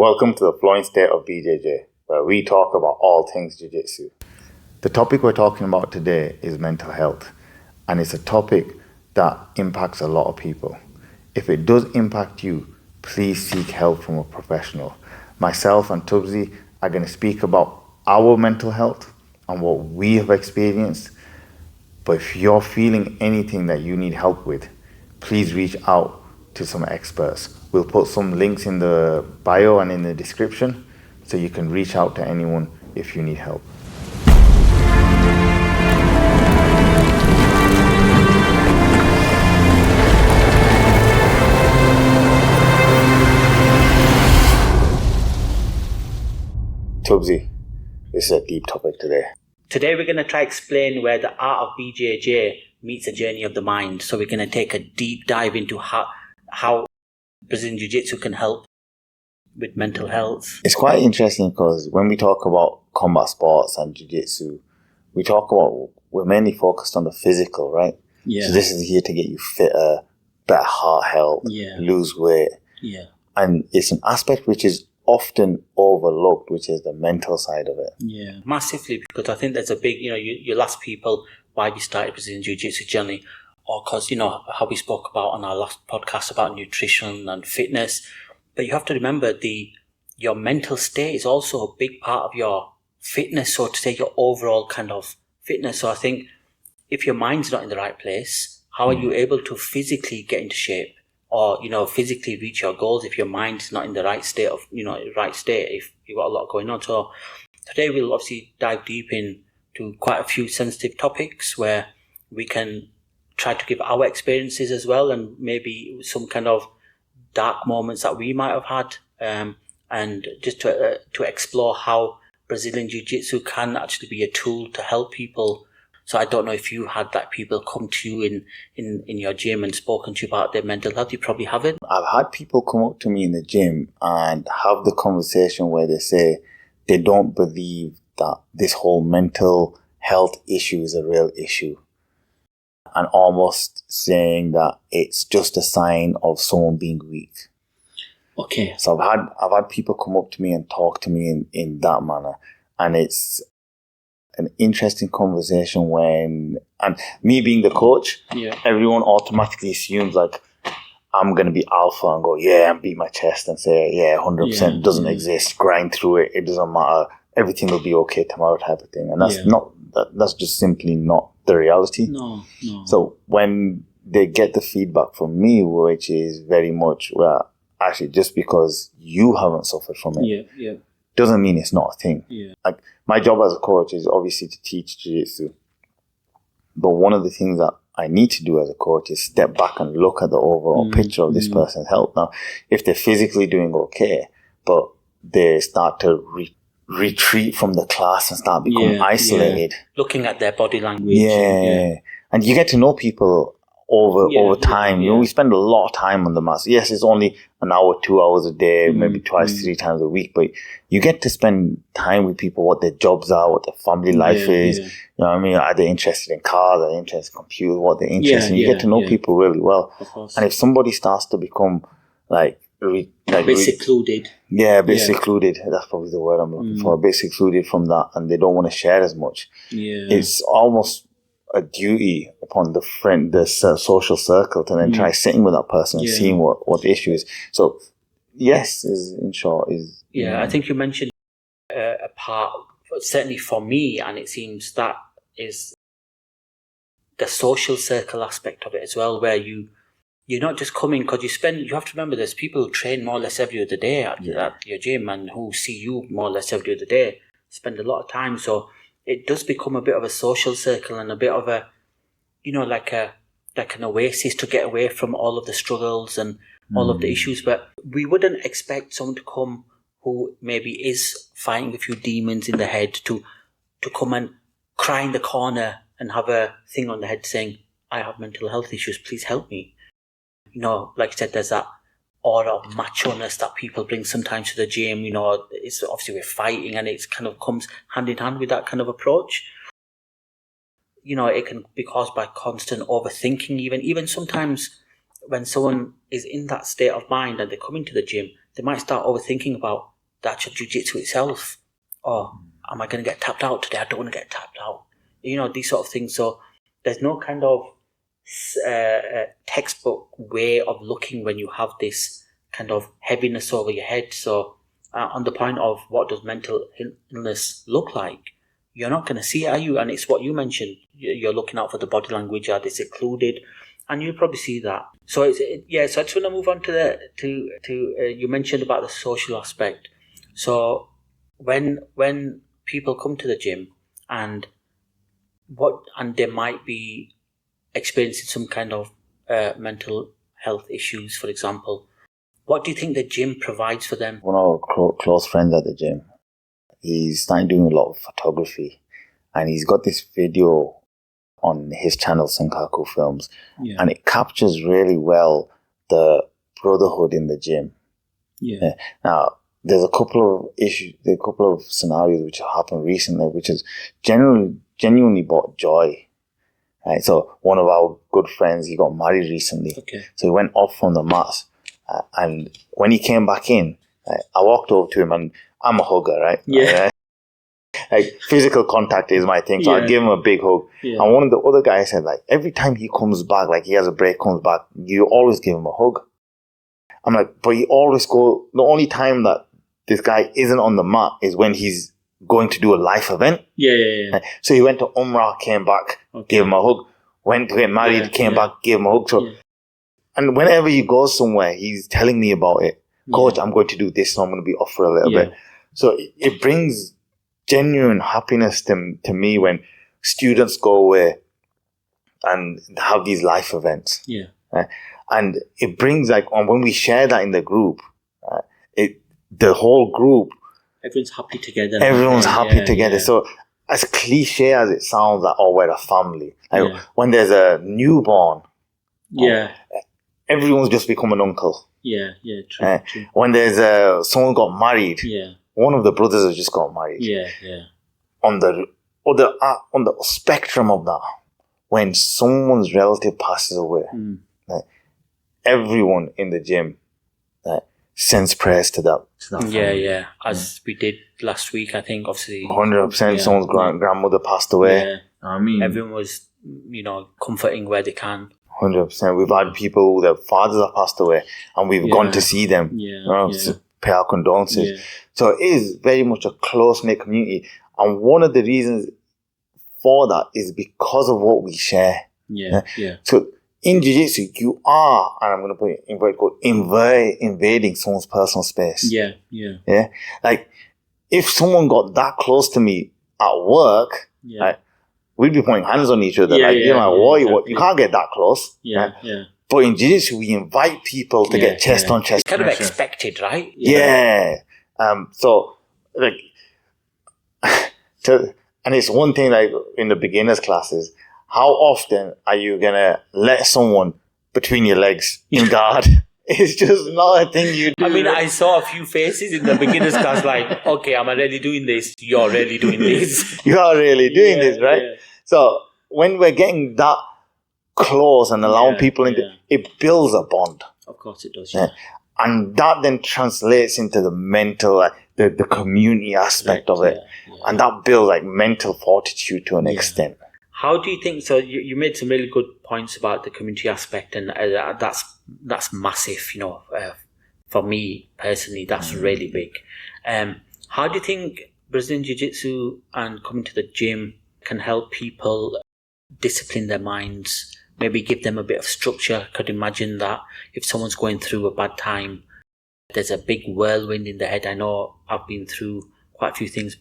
Welcome to the Flowing State of BJJ, where we talk about all things Jiu-Jitsu. The topic we're talking about today is mental health, and it's a topic that impacts a lot of people. If it does impact you, please seek help from a professional. Myself and Tubzi are going to speak about our mental health and what we have experienced. But if you're feeling anything that you need help with, please reach out to some experts. We'll put some links in the bio and in the description so you can reach out to anyone if you need help. Tubzi, this is a deep topic today. Today we're going to try explain where the art of BJJ meets the journey of the mind. So we're going to take a deep dive into how Brazilian Jiu-Jitsu can help with mental health. It's quite interesting because when we talk about combat sports and Jiu-Jitsu, we're mainly focused on the physical, right? Yeah. So this is here to get you fitter, better heart health, lose weight. Yeah. And it's an aspect which is often overlooked, which is the mental side of it. Yeah, massively, because I think there's a big, you'll ask people why we started Brazilian Jiu-Jitsu journey, or because, how we spoke about on our last podcast about nutrition and fitness. But you have to remember your mental state is also a big part of your fitness, so to say, your overall kind of fitness. So I think if your mind's not in the right place, how are you able to physically get into shape? Or, physically reach your goals if your mind's not in the right state if you've got a lot going on. So today we'll obviously dive deep into quite a few sensitive topics where we can try to give our experiences as well, and maybe some kind of dark moments that we might have had, and just to explore how Brazilian Jiu-Jitsu can actually be a tool to help people. So I don't know if you had that people come to you in your gym and spoken to you about their mental health. You probably haven't. I've had people come up to me in the gym and have the conversation where they say they don't believe that this whole mental health issue is a real issue, and almost saying that it's just a sign of someone being weak. Okay. So I've had people come up to me and talk to me in that manner, and it's an interesting conversation and me being the coach, everyone automatically assumes like I'm going to be alpha and go, and beat my chest and say, 100% doesn't exist, grind through it, it doesn't matter, everything will be okay tomorrow type of thing. And that's just simply not the reality. No. So when they get the feedback from me, which is very much, well, actually just because you haven't suffered from it, doesn't mean it's not a thing. Yeah. Like my job as a coach is obviously to teach Jiu-Jitsu. But one of the things that I need to do as a coach is step back and look at the overall picture of this person's health. Now, if they're physically doing okay, but they start to retreat from the class and start becoming isolated. Looking at their body language. And you get to know people over time. We spend a lot of time on the mat. Yes, it's only an hour, 2 hours a day, maybe twice, 3 times a week, but you get to spend time with people, what their jobs are, what their family life is. You know what I mean? Are they interested in cars? Are they interested in computers? What they're interested in? You get to know people really well. And if somebody starts to become a bit secluded. A bit secluded. That's probably the word I'm looking for. A bit secluded from that, and they don't want to share as much. It's almost a duty upon the social circle to then try sitting with that person and seeing what the issue is. So, yes, in short, is... I think you mentioned a part, certainly for me, and it seems that is the social circle aspect of it as well, where you're not just coming because you have to remember there's people who train more or less every other day at your gym and who see you more or less every other day, spend a lot of time. So it does become a bit of a social circle and a bit of a, like an oasis to get away from all of the struggles and all of the issues. But we wouldn't expect someone to come who maybe is fighting a few demons in the head to come and cry in the corner and have a thing on the head saying, I have mental health issues, please help me. Like I said, there's that aura of macho-ness that people bring sometimes to the gym. It's obviously we're fighting and it kind of comes hand in hand with that kind of approach. It can be caused by constant overthinking even sometimes when someone is in that state of mind and they come into the gym, they might start overthinking about the actual jiu-jitsu itself. Or am I going to get tapped out today? I don't want to get tapped out. These sort of things. So there's no kind of textbook way of looking when you have this kind of heaviness over your head. So on the point of what does mental illness look like, you're not going to see it, are you? And it's what you mentioned. You're looking out for the body language. Are they secluded? And you'll probably see that. So So I just want to move on to you mentioned about the social aspect. So when people come to the gym and they might be experiencing some kind of mental health issues, for example, what do you think the gym provides for them? One of our close friends at the gym, he's started doing a lot of photography, and he's got this video on his channel, Senkaku Films, and it captures really well the brotherhood in the gym. Now, there's a couple of issues, a couple of scenarios which have happened recently, which is genuinely brought joy. Right? So one of our good friends, he got married recently. Okay. So he went off from the mats, and when he came back in, I walked over to him, and I'm a hugger, right? Yeah. Like physical contact is my thing, so I give him a big hug. Yeah. And one of the other guys said, like, every time he comes back, like he has a break, comes back, you always give him a hug. I'm like, but you always go. The only time that this guy isn't on the mat is when he's going to do a life event. Yeah. So he went to Umrah, came back, gave him a hug. Went to get married, came back, gave him a hug. So, and whenever he goes somewhere, he's telling me about it. Coach, I'm going to do this, so I'm going to be off for a little bit. So it brings genuine happiness to me when students go away and have these life events. And it brings, like, when we share that in the group, the whole group, everyone's happy together. Everyone's happy together. So as cliche as it sounds, like, oh, we're a family. Like, when there's a newborn, everyone's just become an uncle. True. When there's someone got married, one of the brothers has just got married. On the spectrum of that, when someone's relative passes away, everyone in the gym sends prayers to that. As we did last week, I think, obviously 100%. Someone's grandmother passed away. I mean, everyone was, comforting where they can. 100%. We've had people who their fathers have passed away, and we've gone to see them. Pay our condolences. So it is very much a close-knit community, and one of the reasons for that is because of what we share. So in Jiu-Jitsu, you are, and I'm going to put it in inverted quotes, invading someone's personal space. Like, if someone got that close to me at work, like, we'd be pointing hands on each other. What? You can't get that close. But in Jiu-Jitsu, we invite people to get chest on chest. It's kind of expected, right? So, like, and it's one thing, like, in the beginners classes, how often are you going to let someone between your legs in guard? It's just not a thing you do. I mean, I saw a few faces in the beginners class like, okay, am I really doing this? You're really doing this. You are really doing this, right? So when we're getting that close and allowing people into, it builds a bond. Of course it does, And that then translates into the mental, the community aspect of it. And that builds, like, mental fortitude to an extent. How do you think, so you made some really good points about the community aspect, and that's massive, for me personally, that's really big. How do you think Brazilian Jiu-Jitsu and coming to the gym can help people discipline their minds, maybe give them a bit of structure? I could imagine that if someone's going through a bad time, there's a big whirlwind in their head. I know I've been through quite a few things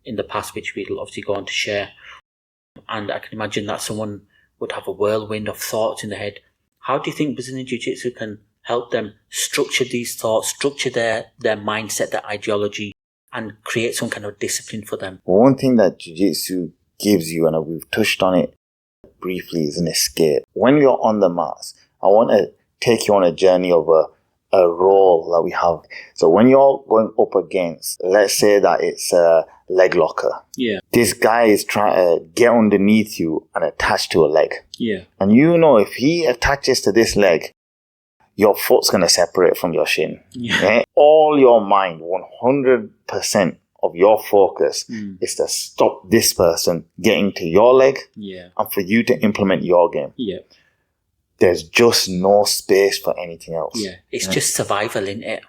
in the past, which we'll obviously go on to share. And I can imagine that someone would have a whirlwind of thoughts in their head. How do you think Brazilian Jiu-Jitsu can help them structure these thoughts, structure their mindset, their ideology, and create some kind of discipline for them? One thing that Jiu-Jitsu gives you, and we've touched on it briefly, is an escape. When you're on the mats, I want to take you on a journey of a role that we have. So when you're going up against, let's say that it's a leg locker. This guy is trying to get underneath you and attach to a leg. And if he attaches to this leg, your foot's going to separate from your shin. Yeah. All your mind, 100% of your focus is to stop this person getting to your leg and for you to implement your game. Yeah. There's just no space for anything else. Yeah. It's just survival, isn't it?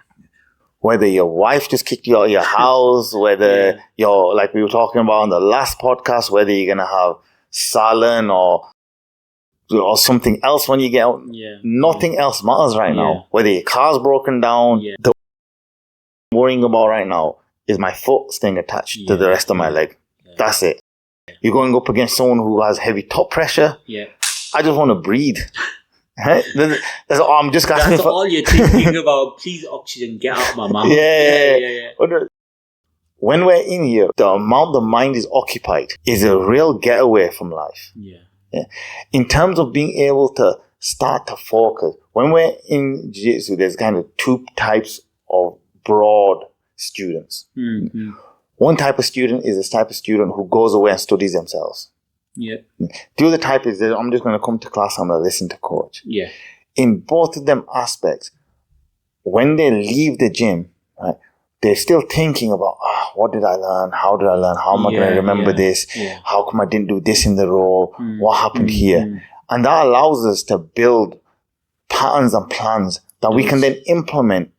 Whether your wife just kicked you out of your house, whether you're, like we were talking about on the last podcast, whether you're going to have salon or something else when you get out. Nothing else matters right now. Whether your car's broken down, the I'm worrying about right now is my foot staying attached to the rest of my leg. That's it. You're going up against someone who has heavy top pressure. I just want to breathe. That's all I'm just asking for. All you're thinking about. Please, oxygen, get out my mouth. When we're in here, the amount the mind is occupied is a real getaway from life. In terms of being able to start to focus, when we're in Jiu-Jitsu, there's kind of two types of broad students. One type of student is this type of student who goes away and studies themselves. The other type is that I'm just going to come to class, I'm going to listen to coach. In both of them aspects, when they leave the gym, right, they're still thinking about, what did I learn? How did I learn? How am I going to remember this? How come I didn't do this in the role? What happened here? And that allows us to build patterns and plans that we can then implement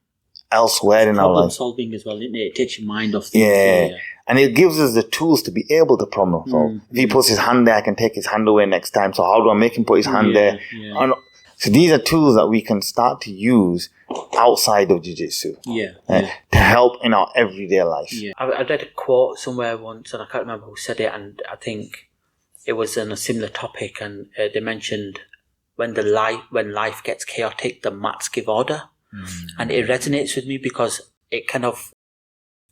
elsewhere in our life. Problem solving as well, isn't it? It takes your mind off things. And it gives us the tools to be able to problem solve. If he puts his hand there, I can take his hand away next time. So how do I make him put his hand there? And so these are tools that we can start to use outside of Jiu-Jitsu to help in our everyday life. I read a quote somewhere once, and I can't remember who said it, and I think it was on a similar topic, and they mentioned when life gets chaotic, the mats give order. And it resonates with me because it kind of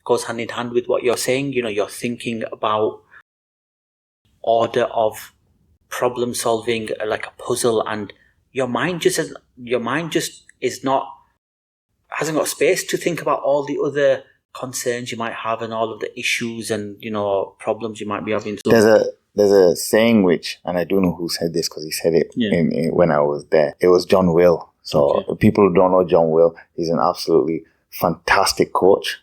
goes hand in hand with what you're saying. You know, you're thinking about order of problem solving like a puzzle, and your mind just hasn't got space to think about all the other concerns you might have and all of the issues and, you know, problems you might be having. There's a saying which, and I do know who said this because he said it when I was there. It was John Will. So people who don't know John Will, he's an absolutely fantastic coach.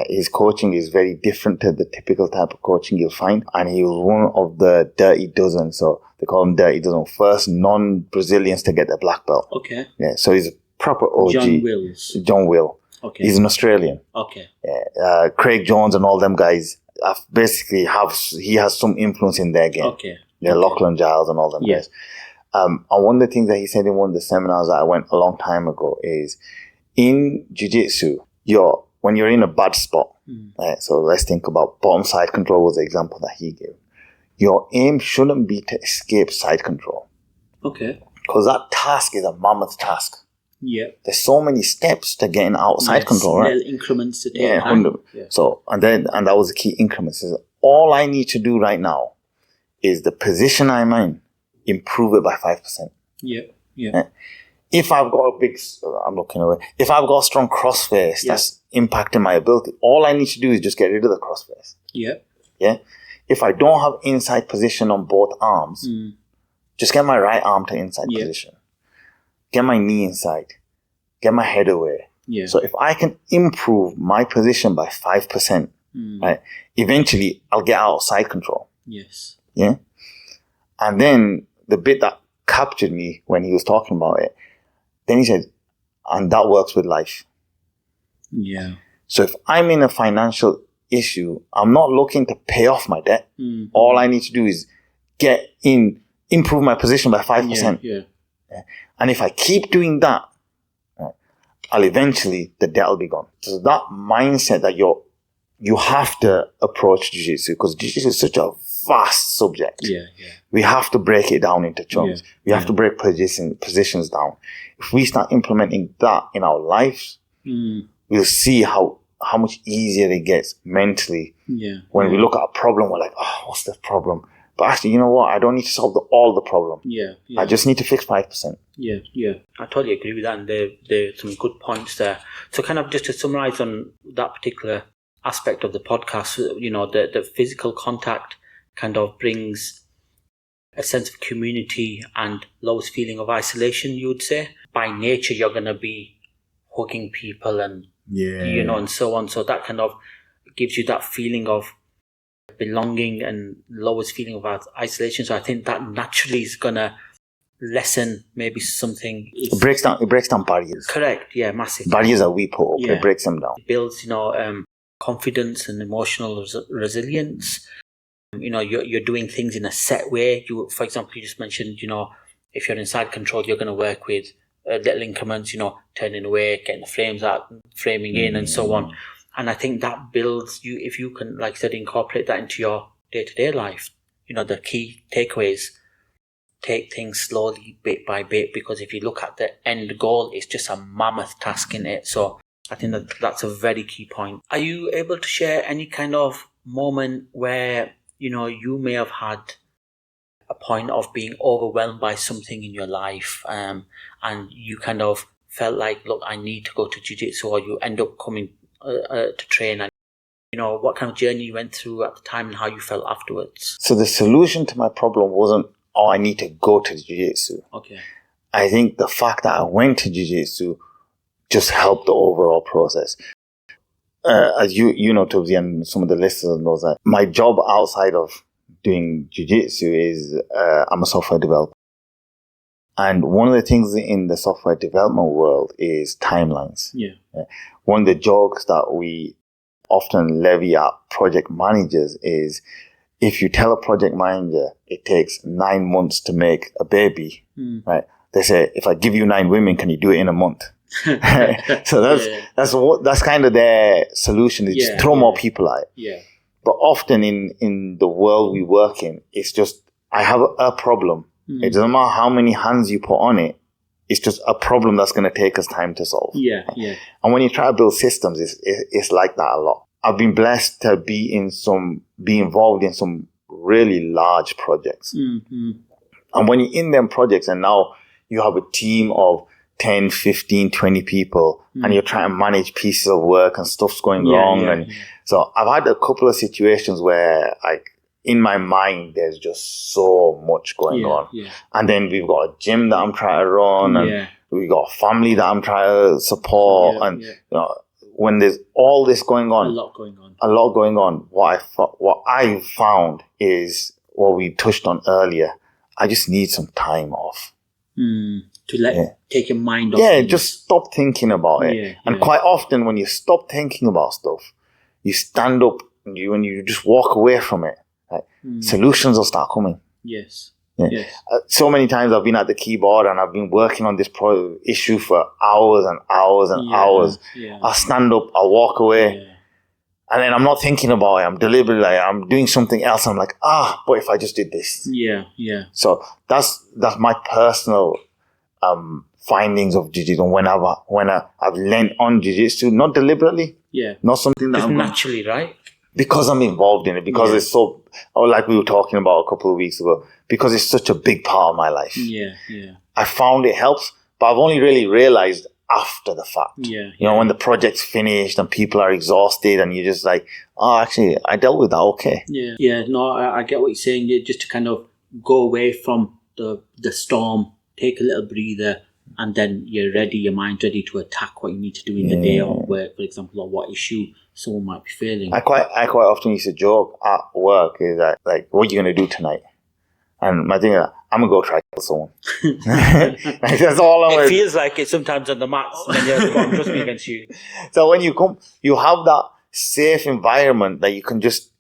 His coaching is very different to the typical type of coaching you'll find. And he was one of the Dirty Dozen. So they call him Dirty Dozen. First non-Brazilians to get their black belt. So he's a proper OG. John Will. He's an Australian. Craig Jones and all them guys basically he has some influence in their game. Lachlan Giles and all them guys. And one of the things that he said in one of the seminars that I went a long time ago is in Jiu-Jitsu, when you're in a bad spot, right, so let's think about bottom side control was the example that he gave. Your aim shouldn't be to escape side control. Because that task is a mammoth task. There's so many steps to getting outside control, right? Little increments to take time. So, and that was the key increments. Is all I need to do right now is the position I'm in, improve it by 5%. If I've got I'm looking away. If I've got a strong crossface that's impacting my ability, all I need to do is just get rid of the crossface. If I don't have inside position on both arms, just get my right arm to inside position. Get my knee inside. Get my head away. So if I can improve my position by 5%, right, eventually I'll get out of side control. And then the bit that captured me when he was talking about it, then he said, and that works with life. So if I'm in a financial issue, I'm not looking to pay off my debt. All I need to do is improve my position by 5%. And if I keep doing that, I'll eventually, the debt will be gone. So that mindset that you have to approach Jiu-Jitsu, because Jiu-Jitsu is such a vast subject. We have to break it down into chunks. We have to break positions down. If we start implementing that in our lives, we'll see how much easier it gets mentally. When we look at a problem, we're like, what's the problem? But actually, you know what? I don't need to solve all the problem. I just need to fix 5%. I totally agree with that, and there are some good points there. So kind of just to summarize on that particular aspect of the podcast, you know, the physical contact kind of brings a sense of community and lowest feeling of isolation, you would say. By nature, you're going to be hugging people and, and so on. So that kind of gives you that feeling of belonging and lowest feeling of isolation. So I think that naturally is going to lessen maybe something. It breaks down barriers. Correct, yeah, massive. Barriers that we put up, it breaks them down. It builds, confidence and emotional resilience. You're doing things in a set way. For example, you just mentioned, if you're in side control, you're going to work with little increments, turning away, getting the frames out, framing in, and so on. And I think that builds you, if you can, like I said, incorporate that into your day-to-day life. The key takeaways, take things slowly, bit by bit, because if you look at the end goal, it's just a mammoth task in it. So I think that's a very key point. Are you able to share any kind of moment where, you may have had a point of being overwhelmed by something in your life, and you kind of felt like, look, I need to go to Jiu-Jitsu, or you end up coming to train, and what kind of journey you went through at the time and how you felt afterwards? So the solution to my problem wasn't, I need to go to Jiu-Jitsu. Okay. I think the fact that I went to Jiu-Jitsu just helped the overall process. As you know, Tubzi, and some of the listeners know that my job outside of doing Jiu-Jitsu is I'm a software developer. And one of the things in the software development world is timelines. Yeah. One of the jokes that we often levy at project managers is, if you tell a project manager it takes 9 months to make a baby, right? They say, if I give you 9 women, can you do it in a month? So that's kind of their solution, is just throw more people at it. Yeah. But often in the world we work in, it's just, I have a problem. It doesn't matter how many hands you put on it. It's just a problem that's going to take us time to solve. Yeah. And when you try to build systems, it's like that a lot. I've been blessed to be involved in some really large projects. Mm-hmm. And when you're in them projects and now you have a team of 10, 15, 20 people and you're trying to manage pieces of work and stuff's going wrong. So I've had a couple of situations where, like, in my mind, there's just so much going on. Yeah. And then we've got a gym that I'm trying to run, and we've got a family that I'm trying to support. When there's all this going on, a lot going on, what I found is what we touched on earlier. I just need some time off. To take your mind off. Yeah, just stop thinking about it. And quite often when you stop thinking about stuff, you stand up and you just walk away from it. Right? Solutions will start coming. Yes. Yeah. Yes. So many times I've been at the keyboard and I've been working on this issue for hours and hours and hours. Yeah. I'll stand up, I'll walk away. Yeah. And then I'm not thinking about it. I'm deliberately I'm doing something else. I'm like, but if I just did this. Yeah. So that's my personal findings of Jiu-Jitsu. When I've learned on Jiu-Jitsu, not deliberately. Yeah. Not something that just naturally, right? Because I'm involved in it, because it's so, like we were talking about a couple of weeks ago, because it's such a big part of my life. Yeah. I found it helps, but I've only really realized after the fact. When the project's finished and people are exhausted and you're just like, actually, I dealt with that okay. Yeah, no, I get what you're saying. Just to kind of go away from the storm, take a little breather, and then you're ready, your mind's ready to attack what you need to do in the day or work, for example, or what issue someone might be feeling. I quite often used to joke at work is that, like, what are you going to do tonight? And my thing is, I'm going to go try to kill someone. That's all I'm It feels like it sometimes on the mats when you're the bottom, trust me, against you. So when you come, you have that safe environment that you can just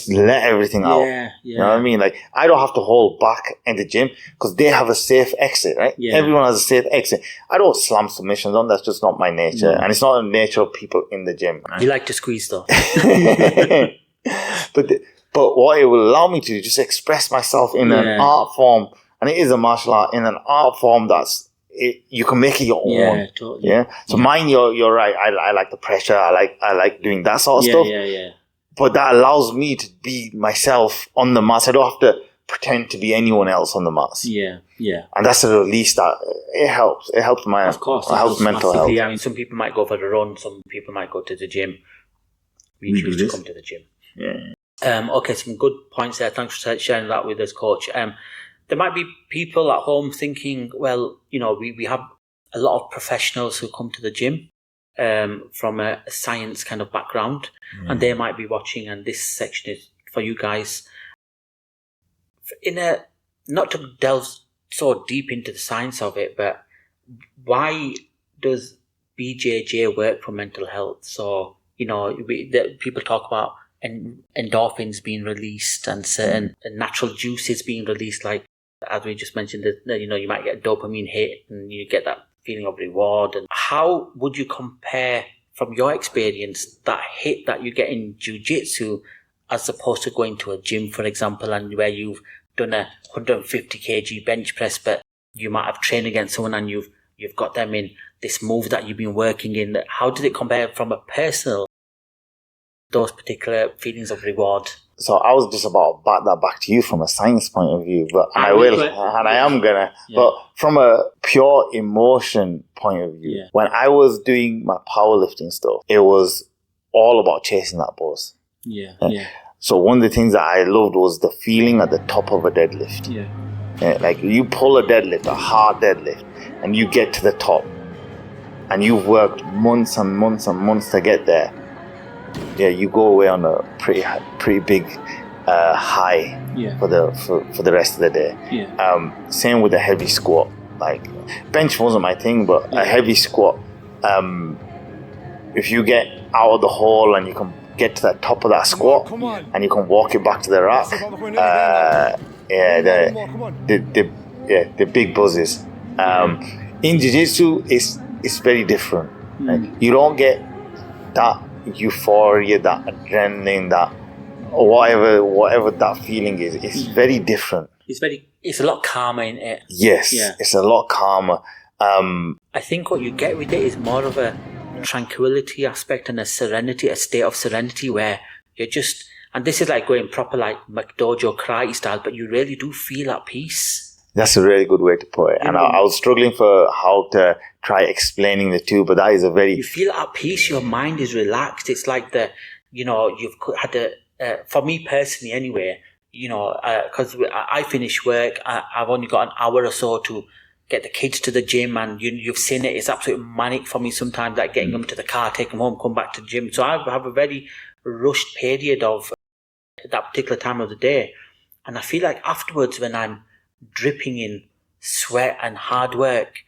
let everything out. You know what I mean? Like, I don't have to hold back in the gym because they have a safe exit, right? Everyone has a safe exit. I don't slam submissions on. That's just not my nature. And it's not the nature of people in the gym. You like to squeeze though. But what it will allow me to do is just express myself in an art form. And it is a martial art in an art form you can make it your own. Yeah, totally. So mine, you're right. I like the pressure. I like doing that sort of stuff. Yeah. But that allows me to be myself on the mats. I don't have to pretend to be anyone else on the mats. Yeah. And that's the release that it helps. It helps my, of course, it helps mental health. I mean, some people might go for the run. Some people might go to the gym. We choose to come to the gym. Yeah. Okay, some good points there. Thanks for sharing that with us, Coach. There might be people at home thinking, well, we have a lot of professionals who come to the gym from a science kind of background, and they might be watching, and this section is for you guys. Not to delve so deep into the science of it, but why does BJJ work for mental health? So, people talk about endorphins being released and certain natural juices being released, like as we just mentioned, that you might get a dopamine hit and you get that feeling of reward. And how would you compare, from your experience, that hit that you get in jiu-jitsu as opposed to going to a gym, for example, and where you've done a 150 kg bench press, but you might have trained against someone and you've got them in this move that you've been working in? How does it compare from a personal, those particular feelings of reward? So I was just about to bat that back to you from a science point of view, but I am gonna. Yeah. But from a pure emotion point of view, when I was doing my powerlifting stuff, it was all about chasing that boss. Yeah. So one of the things that I loved was the feeling at the top of a deadlift. Like you pull a deadlift, a hard deadlift, and you get to the top, and you've worked months and months and months to get there. Yeah, you go away on a pretty big high for the rest of the day. Same with a heavy squat. Like bench wasn't my thing, but a heavy squat. If you get out of the hole and you can get to the top of that squat and you can walk it back to the rack, the big buzzes. In jiu-jitsu, it's very different. Like, you don't get that euphoria, that adrenaline, that whatever that feeling is. It's very different. It's a lot calmer in it. Yes, it's a lot calmer. I think what you get with it is more of a tranquility aspect and a state of serenity where you're just, and this is like going proper like McDojo karate style, but you really do feel at peace. That's a really good way to put it. And I was struggling for how to try explaining the two, but that is you feel at peace, your mind is relaxed. It's like you've had for me personally anyway, because I finish work, I've only got an hour or so to get the kids to the gym, and you've seen it. It's absolutely manic for me sometimes, like getting them to the car, take them home, come back to the gym. So I have a very rushed period of that particular time of the day. And I feel like afterwards, when I'm dripping in sweat and hard work,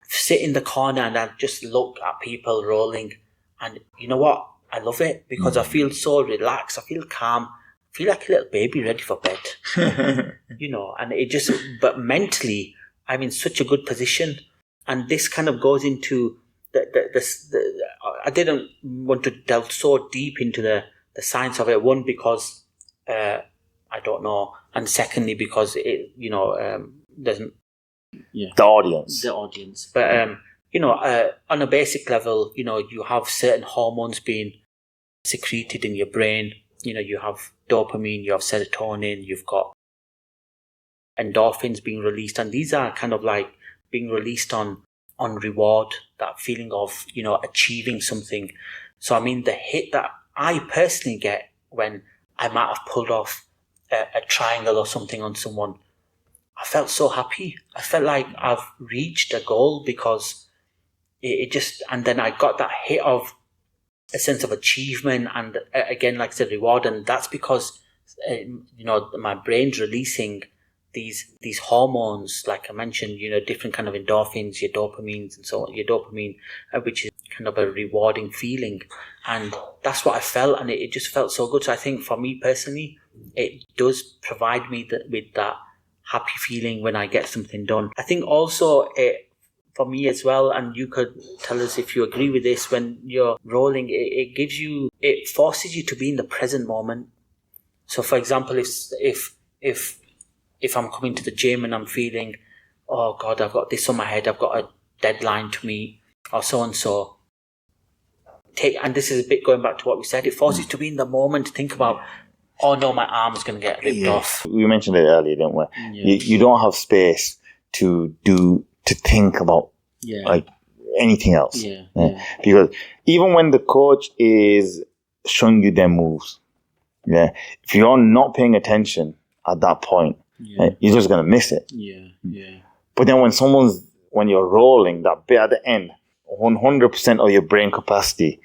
sit in the corner and I just look at people rolling, and you know what? I love it because I feel so relaxed. I feel calm. I feel like a little baby ready for bed. And it just, but mentally, I'm in such a good position. And this kind of goes into I didn't want to delve so deep into the science of it. One, because I don't know, and secondly, because it doesn't. Yeah. The audience. But on a basic level, you have certain hormones being secreted in your brain. You have dopamine, you have serotonin, you've got endorphins being released, and these are kind of like being released on reward, that feeling of achieving something. So I mean, the hit that I personally get when I might have pulled off a triangle or something on someone, I felt so happy. I felt like I've reached a goal because it just, and then I got that hit of a sense of achievement and again, like I said, reward. And that's because my brain's releasing these hormones, like I mentioned, different kind of endorphins, your dopamines and so on, your dopamine, which is kind of a rewarding feeling. And that's what I felt, and it just felt so good. So I think for me personally, it does provide me with that happy feeling when I get something done. I think also for me as well, and you could tell us if you agree with this, when you're rolling, it forces you to be in the present moment. So for example, if I'm coming to the gym and I'm feeling, oh God, I've got this on my head, I've got a deadline to meet, or so and so. And this is a bit going back to what we said, it forces you to be in the moment, to think about, oh no, my arm's going to get ripped off. We mentioned it earlier, didn't we? Yeah. You don't have space to think about like anything else. Because even when the coach is showing you their moves, Yeah. If you're not paying attention at that point, you're just going to miss it. Yeah. But then when you're rolling, that bit at the end, 100% of your brain capacity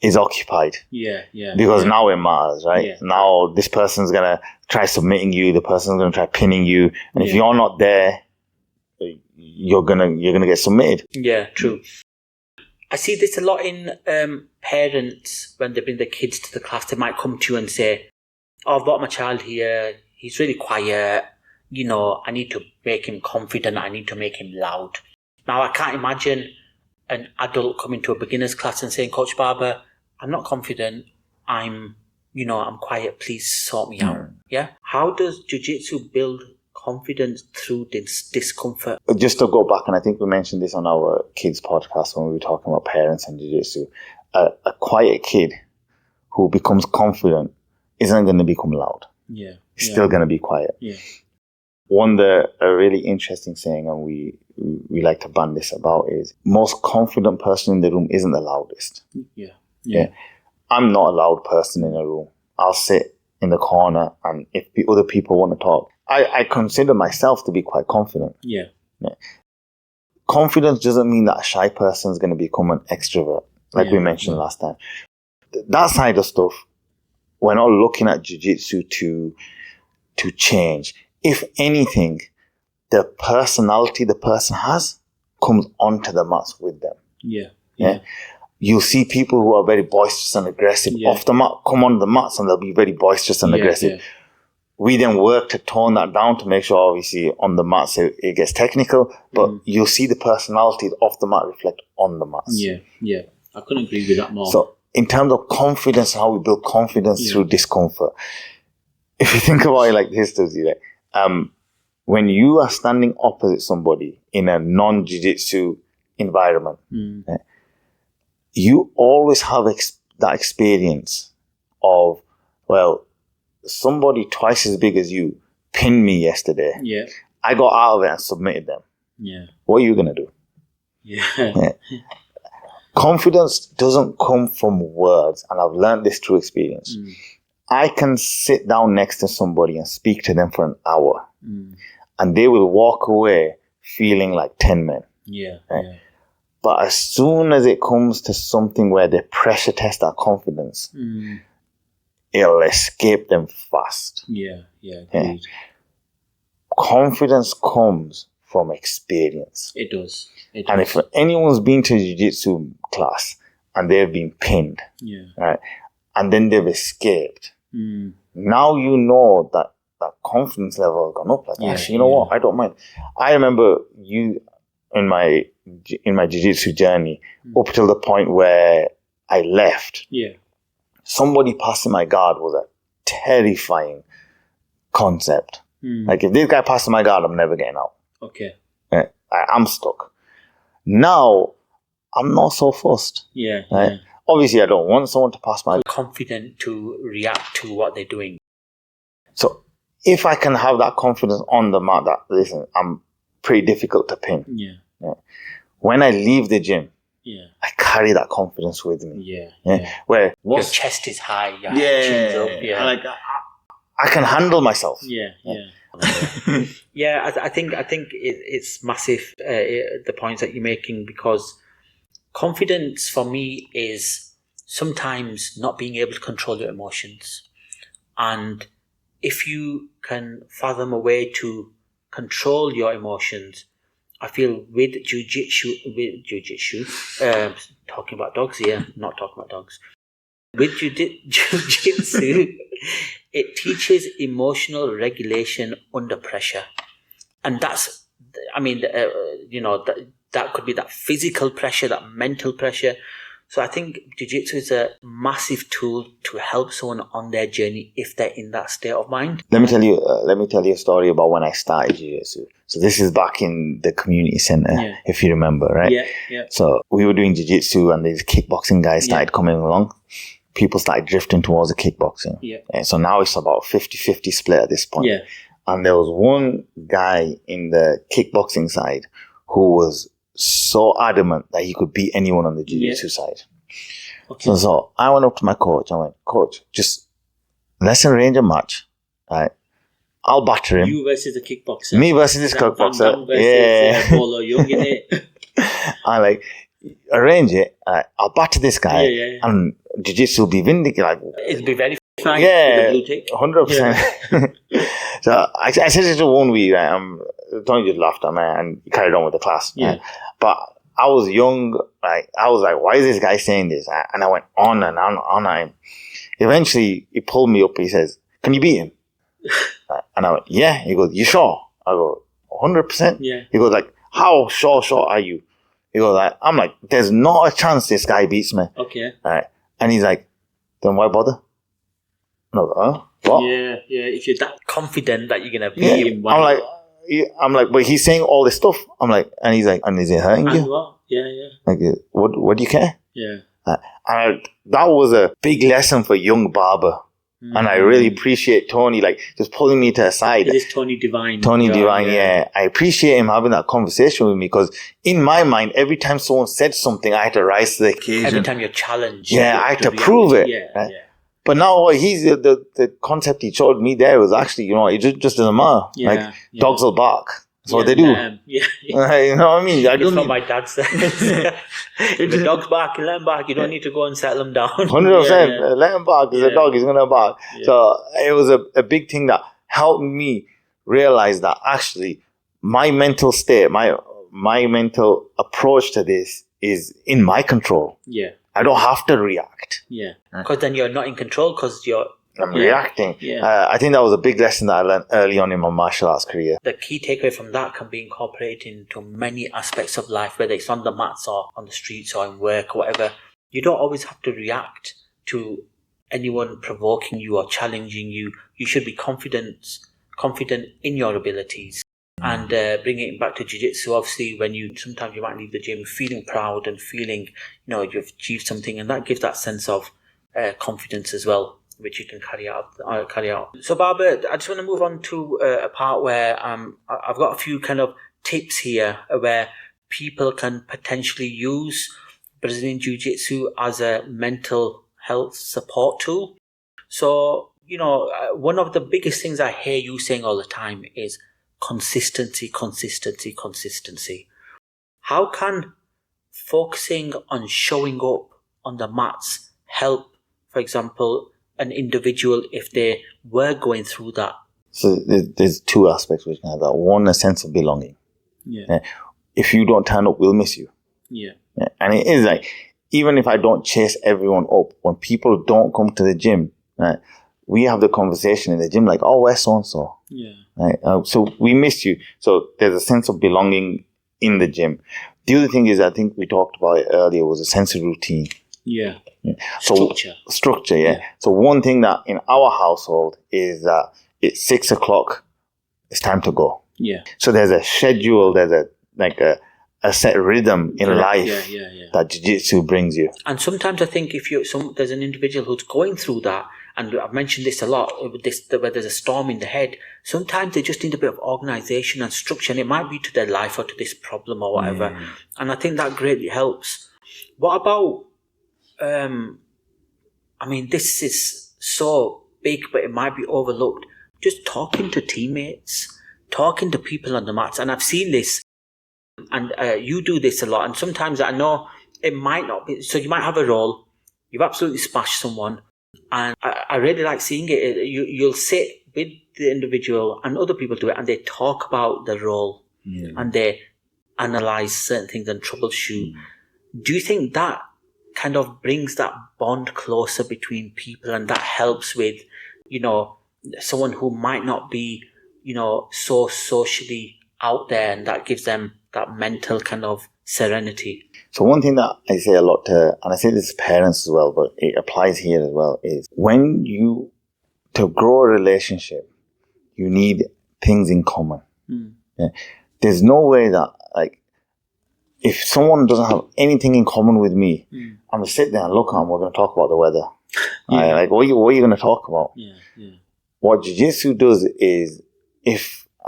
is occupied. Because now it matters, right? Now this person's going to try submitting you, the person's going to try pinning you. And if you're not there, you're gonna get submitted. Yeah, true. I see this a lot in parents when they bring their kids to the class. They might come to you and say, "Oh, I've got my child here. He's really quiet. I need to make him confident. I need to make him loud." Now, I can't imagine an adult coming to a beginner's class and saying, "Coach Barber, I'm not confident. I'm quiet. Please sort me out." Yeah. How does Jiu-Jitsu build confidence through this discomfort? Just to go back, and I think we mentioned this on our kids podcast when we were talking about parents and jiu-jitsu, a quiet kid who becomes confident isn't going to become loud. He's still going to be quiet. A really interesting saying, and we like to band this about, is most confident person in the room isn't the loudest. I'm not a loud person in a room. I'll sit in the corner, and if the other people want to talk, I consider myself to be quite confident. Confidence doesn't mean that a shy person is going to become an extrovert, like we mentioned last time. That side of stuff, we're not looking at jiu-jitsu to change. If anything, the personality the person has comes onto the mats with them. You'll see people who are very boisterous and aggressive off the mat come on the mats and they'll be very boisterous and aggressive. We then work to tone that down to make sure, obviously, on the mats it gets technical, but you'll see the personalities off the mat reflect on the mats. I couldn't agree with that more. So, in terms of confidence, how we build confidence through discomfort, if you think about it like this, Tubzi, when you are standing opposite somebody in a non-jiu-jitsu environment, you always have that experience of, well, somebody twice as big as you pinned me yesterday. I got out of it and submitted them. What are you going to do? Confidence doesn't come from words, and I've learned this through experience. I can sit down next to somebody and speak to them for an hour, and they will walk away feeling like 10 men. But as soon as it comes to something where they pressure test that confidence, it'll escape them fast. Agreed. Confidence comes from experience. It does. And if anyone's been to a jiu-jitsu class and they've been pinned, right, and then they've escaped, now you know that confidence level has gone up. Like, actually, you know what? I don't mind. I remember you in my jiu-jitsu journey up till the point where I left. Somebody passing my guard was a terrifying concept. Like, if this guy passes my guard, I'm never getting out. I'm stuck. Now, I'm not so fussed. Right? Obviously, I don't want someone to pass my... confident to react to what they're doing. So, if I can have that confidence on the mat that, listen, I'm pretty difficult to pin. When I leave the gym, I carry that confidence with me. Where your chest is high, your chin's up. Like, I can handle myself. I think it's massive, the points that you're making, because confidence for me is sometimes not being able to control your emotions. And if you can fathom a way to control your emotions, I feel with jiu-jitsu, talking about dogs here, not talking about dogs. With jiu-jitsu, it teaches emotional regulation under pressure. And that's, that could be that physical pressure, that mental pressure. So I think jiu-jitsu is a massive tool to help someone on their journey if they're in that state of mind. Let me tell you a story about when I started jiu-jitsu. So this is back in the community center, if you remember, right? So we were doing jiu-jitsu and these kickboxing guys started coming along. People started drifting towards the kickboxing. And so now it's about 50-50 split at this point. And there was one guy in the kickboxing side who was so adamant that he could beat anyone on the jiu-jitsu side. So I went up to my coach. I went, "Coach, just let's arrange a match. Right? I'll batter him. You versus the kickboxer. Me versus this kickboxer. Versus Bolo Young, innit? I like arrange it. I'll batter this guy, and jiu-jitsu will be vindicated. Like, it'll be very fine. Yeah, with the blue tick. 100%. So I said it to one week. Tony just laughed at me and carried on with the class. Yeah. But I was young. Like I was like, why is this guy saying this? And I went on and on at him. Eventually, he pulled me up. He says, "Can you beat him?" And I went, "Yeah." He goes, "You sure?" I go, 100%. Yeah. He goes like, "How sure are you?" He goes like, I'm like, "There's not a chance this guy beats me." Okay. Right. And he's like, "Then why bother?" No, what? Yeah. If you're that confident that you're gonna beat him, why? I'm like, but he's saying all this stuff. I'm like, and he's like, and is it hurting you? What? Yeah. Like, what do you care? Yeah. And that was a big lesson for young Barber. And I really appreciate Tony, like, just pulling me to the side. It is Tony Divine. Tony Divine, yeah. I appreciate him having that conversation with me because in my mind, every time someone said something, I had to rise to the occasion. Every time you're challenged. Yeah, I had to prove it. Yeah, right? But now he's the concept he showed me there was actually, it just doesn't matter. Like, dogs will bark. That's what they do. Yeah. You know what I mean? It's what my dad says. If the dog's bark, you let him bark. You don't need to go and settle him down. 100%. Let him bark. He's a dog. He's going to bark. Yeah. So it was a big thing that helped me realize that actually my mental state, my mental approach to this is in my control. Yeah. I don't have to react. Yeah. Because then you're not in control because I'm reacting. Yeah. I think that was a big lesson that I learned early on in my martial arts career. The key takeaway from that can be incorporated into many aspects of life, whether it's on the mats or on the streets or in work or whatever. You don't always have to react to anyone provoking you or challenging you. You should be confident in your abilities. And bringing it back to jiu-jitsu, obviously, sometimes you might leave the gym feeling proud and feeling, you've achieved something, and that gives that sense of confidence as well, which you can carry out. So, Barbara, I just want to move on to a part where I've got a few kind of tips here where people can potentially use Brazilian Jiu-Jitsu as a mental health support tool. So, one of the biggest things I hear you saying all the time is consistency. How can focusing on showing up on the mats help, for example, an individual if they were going through that? So there's two aspects which can have that. One, a sense of belonging. Yeah. If you don't turn up, we'll miss you. Yeah. And it is like, even if I don't chase everyone up, when people don't come to the gym, right, we have the conversation in the gym like, "Oh, where's so-and-so?" Yeah. Right? So we miss you. So there's a sense of belonging in the gym. The other thing is, I think we talked about it earlier, was a sense of routine. Yeah. So, structure, yeah. So one thing that in our household is that it's 6 o'clock, it's time to go. Yeah. So there's a schedule, there's a set rhythm in life that jiu-jitsu brings you. And sometimes I think if there's an individual who's going through that, and I've mentioned this a lot, where there's a storm in the head, sometimes they just need a bit of organisation and structure, and it might be to their life or to this problem or whatever. And I think that greatly helps. What about, this is so big, but it might be overlooked. Just talking to teammates, talking to people on the mats. And I've seen this, and you do this a lot. And sometimes I know it might not be, so you might have a role, you've absolutely smashed someone, and I really like seeing it. You'll sit with the individual and other people do it, and they talk about the role and they analyze certain things and troubleshoot. Do you think that kind of brings that bond closer between people, and that helps with, someone who might not be, so socially out there, and that gives them that mental kind of serenity? So one thing that I say a lot to, and I say this to parents as well, but it applies here as well, is to grow a relationship, you need things in common. Yeah? There's no way that, like, if someone doesn't have anything in common with me, I'm going to sit there and look at them, we're going to talk about the weather. Right? Like, what are you going to talk about? What jiu-jitsu does is,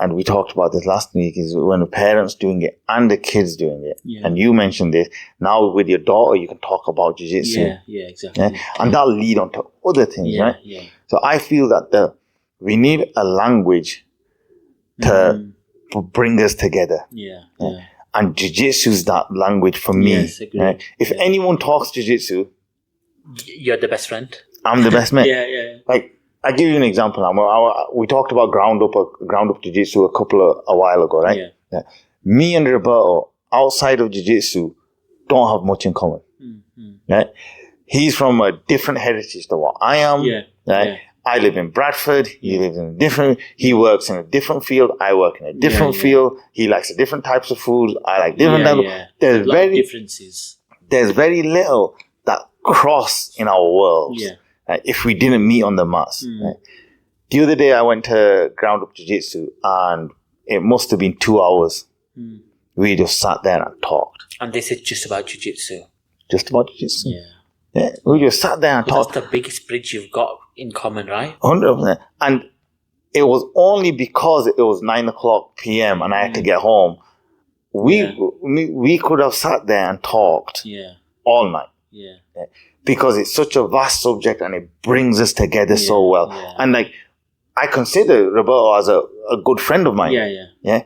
and we talked about this last week, is when the parents doing it and the kids doing it. And you mentioned this. Now with your daughter, you can talk about jiu-jitsu. Yeah, exactly. And that'll lead on to other things, right? So I feel that we need a language to bring us together. Yeah. And Jiu-Jitsu is that language for me. Yes, agree. Right? If anyone talks Jiu-Jitsu, You're the best friend. I'm the best man. Yeah. Like, I give you an example now. We talked about ground up Jiu-Jitsu a while ago, right? Yeah. Me and Roberto, outside of Jiu-Jitsu, don't have much in common. Right? He's from a different heritage than what I am. Yeah. Right? Yeah. I live in Bradford. He lives in he works in a different field. I work in a different field. He likes different types of food. I like different types. Yeah. There's a lot of differences. There's very little that cross in our worlds. Yeah. If we didn't meet on the mats. Right? The other day I went to ground up Jiu-Jitsu and it must have been 2 hours. We just sat there and talked. And this is just about Jiu-Jitsu. Just about Jiu-Jitsu. Yeah. We just sat there and talked. That's the biggest bridge you've got in common, right? 100%. And it was only because it was 9:00 p.m. and I had to get home. We could have sat there and talked all night. Yeah. Because it's such a vast subject and it brings us together so well. Yeah. And like, I consider Roberto as a good friend of mine. Yeah.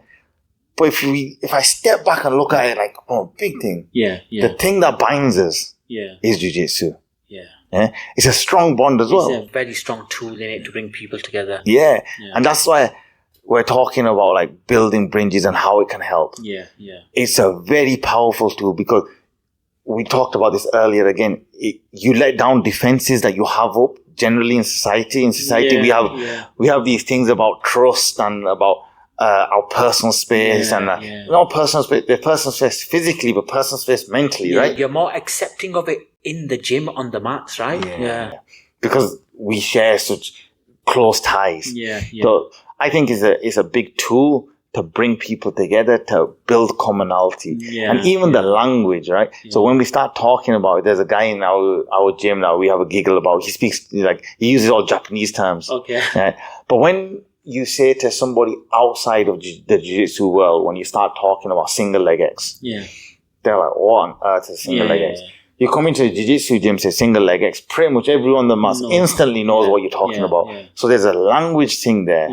But if I step back and look at it like, big thing. The thing that binds us is Jiu-Jitsu. Yeah. It's a strong bond as well. It's a very strong tool in it to bring people together. Yeah. And that's why we're talking about like building bridges and how it can help. Yeah. It's a very powerful tool because we talked about this earlier again. You let down defenses that you have up generally in society. We have these things about trust and about our personal space not personal space, the personal space physically, but personal space mentally, right? You're more accepting of it in the gym on the mats, right? Yeah. Because we share such close ties. Yeah. So I think it's a big tool to bring people together, to build commonality. And even the language, right? So when we start talking about it, there's a guy in our gym now we have a giggle about, he uses all Japanese terms. Okay. Right? But when you say to somebody outside of the Jiu-Jitsu world, when you start talking about single leg X, they're like, what on earth is single leg X? You come into a Jiu-Jitsu gym, say single leg X, pretty much everyone on the mat instantly knows what you're talking about. So there's a language thing there.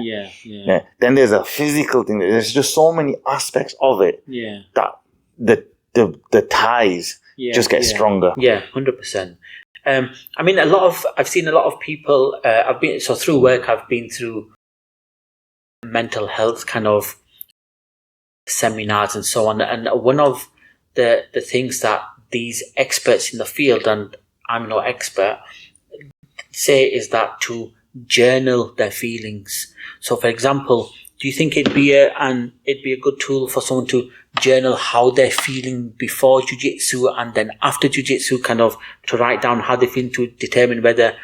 Then there's a physical thing there. There's just so many aspects of it that the ties just get stronger. Yeah, 100%. I mean, I've seen a lot of people, through work, I've been through mental health kind of seminars and so on. And one of the things that these experts in the field, and I'm no expert, say is that to journal their feelings. So, for example, do you think it'd be a good tool for someone to journal how they're feeling before Jiu-Jitsu and then after Jiu-Jitsu, kind of to write down how they feel to determine whether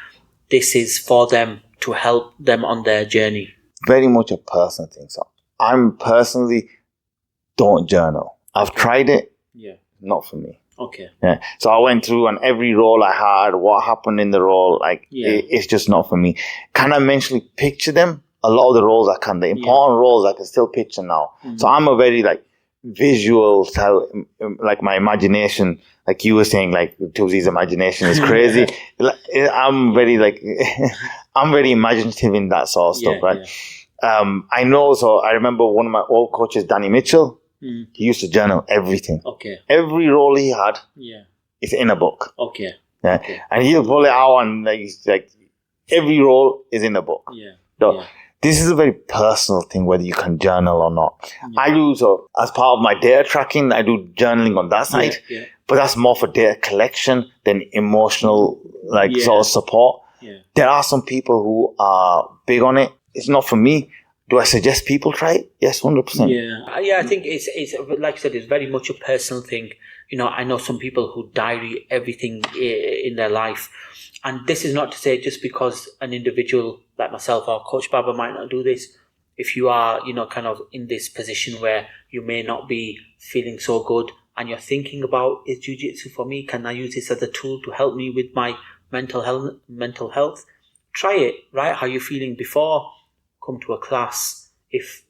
this is for them to help them on their journey? Very much a personal thing. So I'm personally don't journal. I've tried it. Not for me. Okay. Yeah. So I went through and every role I had, what happened in the role, it's just not for me. Can I mentally picture them? A lot of the roles I can. The important roles I can still picture now. So I'm a very visual, like my imagination, like you were saying, like Tubzi's imagination is crazy. I'm very I'm very imaginative in that sort of stuff, right? I know, so I remember one of my old coaches, Danny Mitchell, he used to journal everything. Okay. Every role he had is in a book. Okay. Yeah. Okay. And he'll pull it out and every role is in a book. So this is a very personal thing, whether you can journal or not. I do, so as part of my data tracking, I do journaling on that side. But that's more for data collection than emotional sort of support. There are some people who are big on it. It's not for me. Do I suggest people try it? Yes, 100%. Yeah. I think it's like I said, it's very much a personal thing. You know, I know some people who diary everything in their life, and this is not to say just because an individual like myself or Coach Babar might not do this. If you are, kind of in this position where you may not be feeling so good, and you're thinking about, is Jiu-Jitsu for me? Can I use this as a tool to help me with my mental health? Try it. Right? How you're feeling before. Come to a class, if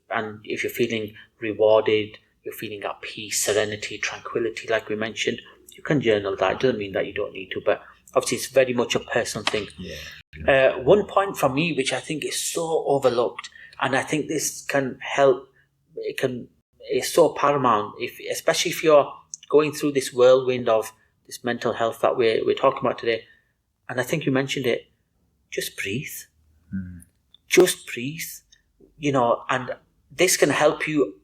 you're feeling rewarded, you're feeling at peace, serenity, tranquility, like we mentioned, you can journal that. It doesn't mean that you don't need to, but obviously it's very much a personal thing. One point from me, which I think is so overlooked, and I think this can help. It's so paramount, especially if you're going through this whirlwind of this mental health that we're talking about today. And I think you mentioned it. Just breathe. Just breathe. And this can help you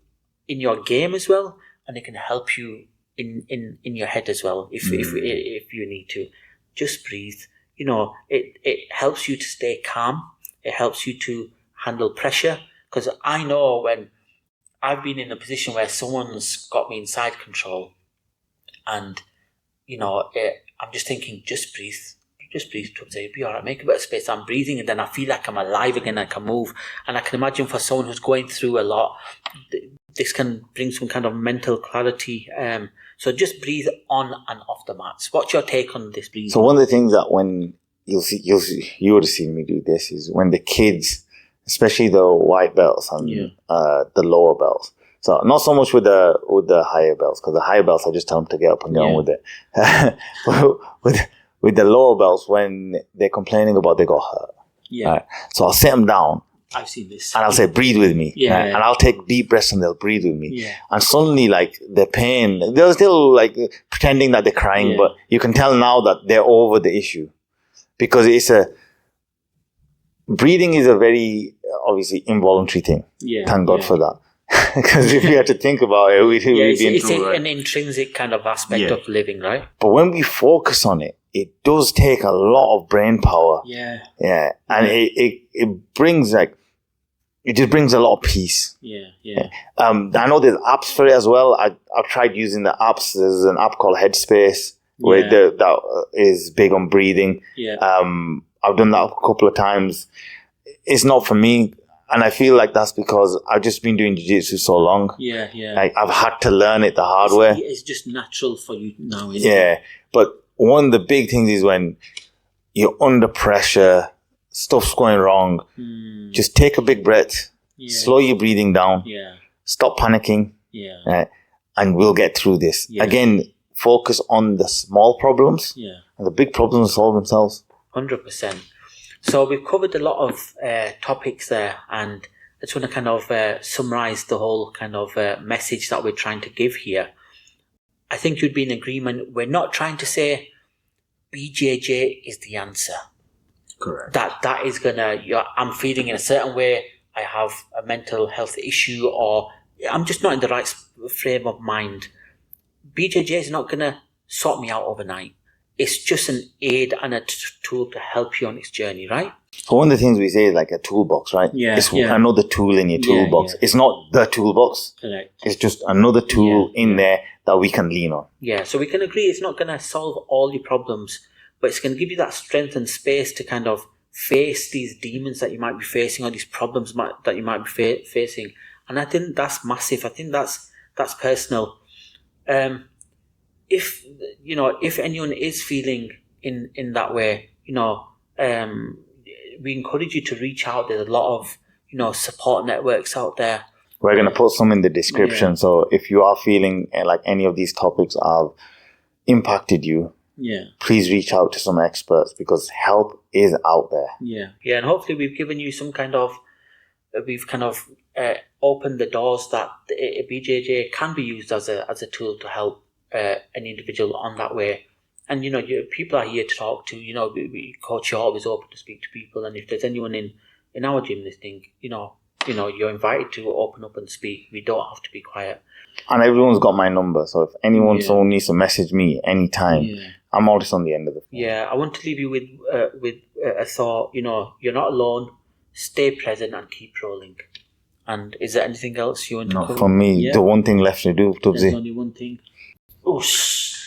in your game as well, and it can help you in your head as well if you need to. Just breathe. It helps you to stay calm. It helps you to handle pressure, because I know when I've been in a position where someone's got me inside control, and I'm just thinking, just breathe, Tubzi, be all right, make a bit of space. I'm breathing, and then I feel like I'm alive again. I can move, and I can imagine for someone who's going through a lot, this can bring some kind of mental clarity. So just breathe on and off the mats. What's your take on this breathing? So one of the things that when you would have seen me do this is when the kids, especially the white belts and the lower belts. So not so much with the higher belts, because the higher belts I just tell them to get up and get on with it. with the lower belts, when they're complaining about they got hurt, right? So I'll sit them down. I've seen this. And I'll say, breathe with me. And I'll take deep breaths and they'll breathe with me. And suddenly, like, the pain, they're still, like, pretending that they're crying, but you can tell now that they're over the issue. Because breathing is a very, obviously, involuntary thing. Thank God for that. Because if you had to think about it, we'd be it's an intrinsic kind of aspect of living, right? But when we focus on it, it does take a lot of brain power. And it brings, like, it just brings a lot of peace. I know there's apps for it as well. I've tried using the apps. There's an app called Headspace where that is big on breathing. I've done that a couple of times. It's not for me, and I feel like that's because I've just been doing jiu-jitsu so long. Like, I've had to learn it the hard way. It's just natural for you now, isn't it? But one of the big things is when you're under pressure, stuff's going wrong, just take a big breath, slow your breathing down, stop panicking, and we'll get through this. Again, focus on the small problems, and the big problems solve themselves. 100%. So we've covered a lot of topics there, and I just want to kind of summarize the whole kind of message that we're trying to give here. I think you'd be in agreement. We're not trying to say BJJ is the answer. Correct. That is I'm feeling in a certain way, I have a mental health issue, or I'm just not in the right frame of mind. BJJ is not going to sort me out overnight. It's just an aid and a tool to help you on its journey, right? So one of the things we say is like a toolbox, right? It's another tool in your toolbox. It's not the toolbox. Correct. It's just another tool in there that we can lean on. So we can agree it's not going to solve all your problems, but it's going to give you that strength and space to kind of face these demons that you might be facing, or these problems that you might be facing. And I think that's massive. I think that's personal. If anyone is feeling in that way, we encourage you to reach out. There's a lot of support networks out there. We're going to put some in the description. So if you are feeling like any of these topics have impacted you, please reach out to some experts, because help is out there. And hopefully we've given you some kind of, opened the doors that a BJJ can be used as a tool to help an individual on that way. And people are here to talk to. Coach, you're always open to speak to people, and if there's anyone in our gym listening, you're invited to open up and speak. We don't have to be quiet. And everyone's got my number, so if someone needs to message me anytime, I'm always on the end of the phone. I want to leave you with a thought. You're not alone. Stay present and keep rolling. And is there anything else you want to cover? For me, the one thing left to do, Tubzi. There's only one thing. Oosh.